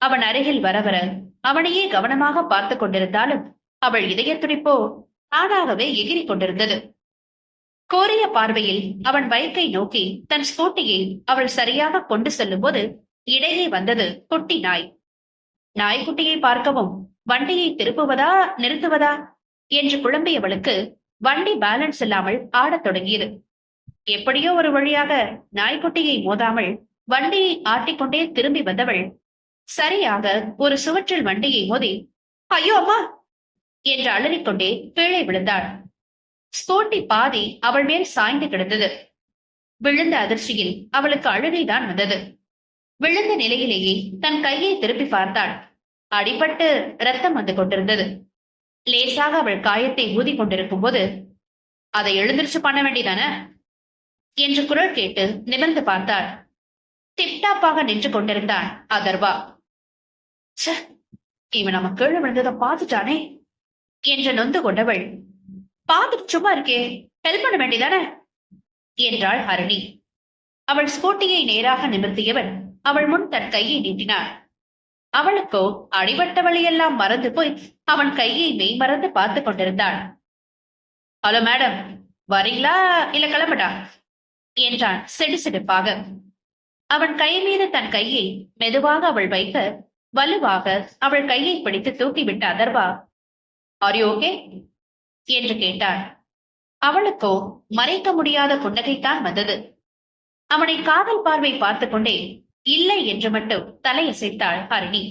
அவன் அருகில் வர வர அவனையே கவனமாக பார்த்து கொண்டிருந்தாலும் அவள் இதய துடிப்போ தானாகவே எகிரிக் கொண்டிருந்தது. கோரிய பார்வையில் அவன் பைக்கை நோக்கி தன் ஸ்கூட்டியை அவள் சரியாக கொண்டு செல்லும் போது இடையே வந்தது குட்டி நாய். நாய்க்குட்டியை பார்க்கவும் வண்டியை திருப்புவதா நிறுத்துவதா என்று குழம்பியவளுக்கு வண்டி பேலன்ஸ் இல்லாமல் ஆடத் தொடங்கியது. எப்படியோ ஒரு வழியாக நாய்க்குட்டியை மோதாமல் வண்டியை ஆட்டிக்கொண்டே திரும்பி வந்தவள் சரியாக ஒரு சுவற்றில் வண்டியை மோதி ஐயோ அம்மா என்று அலறிக்கொண்டே கீழே விழுந்தாள். ஸ்கூட்டி பாதி அவள் மேல் சாய்ந்து கிடந்தது. விழுந்த அதிர்ச்சியில் அவளுக்கு அழுகைதான் வந்தது. விழுந்த நிலையிலேயே தன் கையை திருப்பி பார்த்தாள். அடிபட்டு ரத்தம் வந்து கொண்டிருந்தது. லேசாக அவள் காயத்தை ஊதி கொண்டிருக்கும் போது அதை எழுந்திருச்சு பண்ண வேண்டியதானே என்று குரல் கேட்டு நிமிர்ந்து பார்த்தாள். டிப்டாப்பாக நின்று கொண்டிருந்தான் அதர்வா. இவன் நம்ம கீழே விழுந்ததை பார்த்துட்டானே என்று நொந்து கொண்டவள் பார்த்துட்டு சும்மா இருக்கே, ஹெல்ப் பண்ண வேண்டியதானே என்றாள் ஹரிணி. அவள் ஸ்கூட்டியை நேராக நிமிர்த்தியவன் அவள் முன் தன் கையை நீட்டினார். அவளுக்கோ அடிபட்ட வழியெல்லாம் மறந்து போய் அவன் கையை மெய் மறந்து பார்த்து கொண்டிருந்தாள். ஹலோ மேடம், வரீங்களா இல்ல கிளம்பட்டா என்றான் சிடுசிடுப்பாக. அவன் கை மீது தன் கையை மெதுவாக அவள் வைக்க வலுவாக அவள் கையை பிடித்து தூக்கிவிட்ட அதர்வா ஆர் யூ ஓகே என்று கேட்டாள். அவளுக்கோ மறைக்க முடியாத புன்னகைத்தான் வந்தது. அவனை காதல் பார்வை பார்த்து கொண்டே இல்லை என்று மட்டும் தலையசைத்தாள் ஹரிணி.